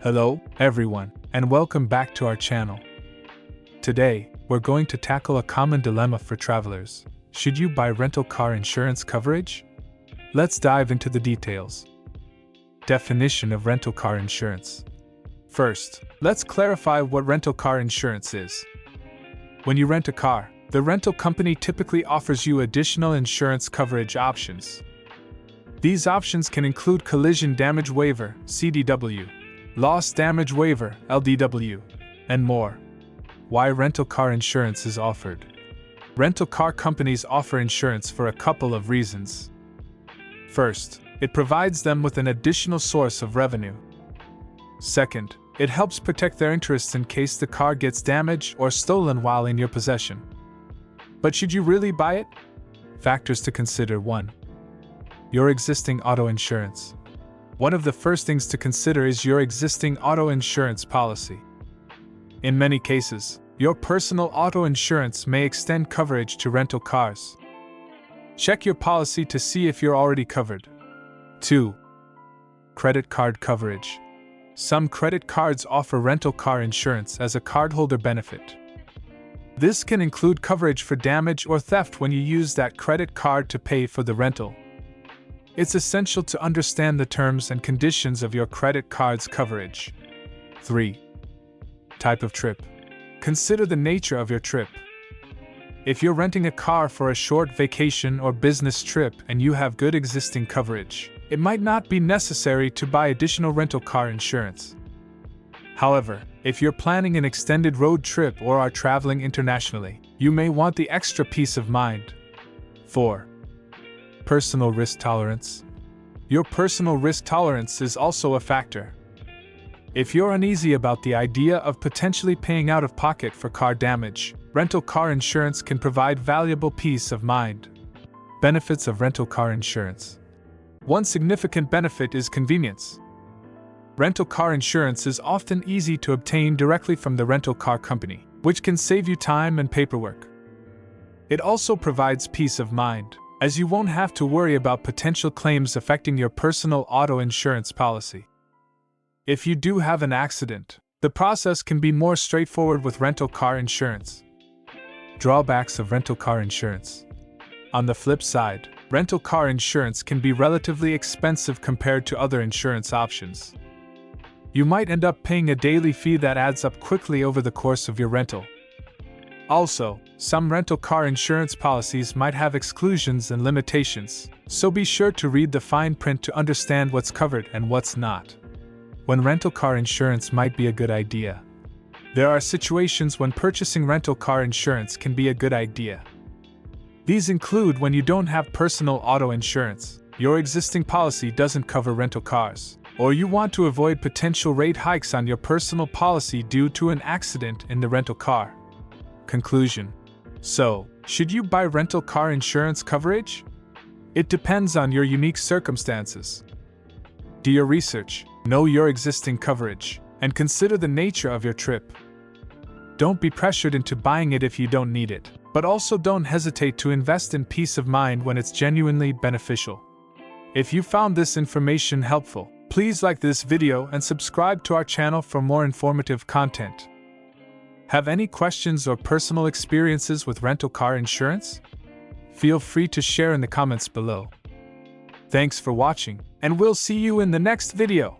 Hello, everyone, and welcome back to our channel. Today, we're going to tackle a common dilemma for travelers. Should you buy rental car insurance coverage? Let's dive into the details. Definition of rental car insurance. First, let's clarify what rental car insurance is. When you rent a car, the rental company typically offers you additional insurance coverage options. These options can include collision damage waiver, CDW, loss damage waiver, LDW, and more. Why rental car insurance is offered? Rental car companies offer insurance for a couple of reasons. First, it provides them with an additional source of revenue. Second, it helps protect their interests in case the car gets damaged or stolen while in your possession. But should you really buy it? Factors to consider: 1. Your existing auto insurance. One of the first things to consider is your existing auto insurance policy. In many cases, your personal auto insurance may extend coverage to rental cars. Check your policy to see if you're already covered. 2. Credit card coverage. Some credit cards offer rental car insurance as a cardholder benefit. This can include coverage for damage or theft when you use that credit card to pay for the rental. It's essential to understand the terms and conditions of your credit card's coverage. 3. Type of trip. Consider the nature of your trip. If you're renting a car for a short vacation or business trip and you have good existing coverage, it might not be necessary to buy additional rental car insurance. However, if you're planning an extended road trip or are traveling internationally, you may want the extra peace of mind. 4. Personal risk tolerance. Your personal risk tolerance is also a factor. If you're uneasy about the idea of potentially paying out of pocket for car damage, rental car insurance can provide valuable peace of mind. Benefits of rental car insurance. One significant benefit is convenience. Rental car insurance is often easy to obtain directly from the rental car company, which can save you time and paperwork. It also provides peace of mind, as you won't have to worry about potential claims affecting your personal auto insurance policy. If you do have an accident, the process can be more straightforward with rental car insurance. Drawbacks of rental car insurance. On the flip side, rental car insurance can be relatively expensive compared to other insurance options. You might end up paying a daily fee that adds up quickly over the course of your rental. Also, some rental car insurance policies might have exclusions and limitations, so be sure to read the fine print to understand what's covered and what's not. When rental car insurance might be a good idea. There are situations when purchasing rental car insurance can be a good idea. These include when you don't have personal auto insurance, your existing policy doesn't cover rental cars, or you want to avoid potential rate hikes on your personal policy due to an accident in the rental car. Conclusion. So, should you buy rental car insurance coverage? It depends on your unique circumstances. Do your research, know your existing coverage, and consider the nature of your trip. Don't be pressured into buying it if you don't need it, but also don't hesitate to invest in peace of mind when it's genuinely beneficial. If you found this information helpful, please like this video and subscribe to our channel for more informative content. Have any questions or personal experiences with rental car insurance? Feel free to share in the comments below. Thanks for watching, and we'll see you in the next video.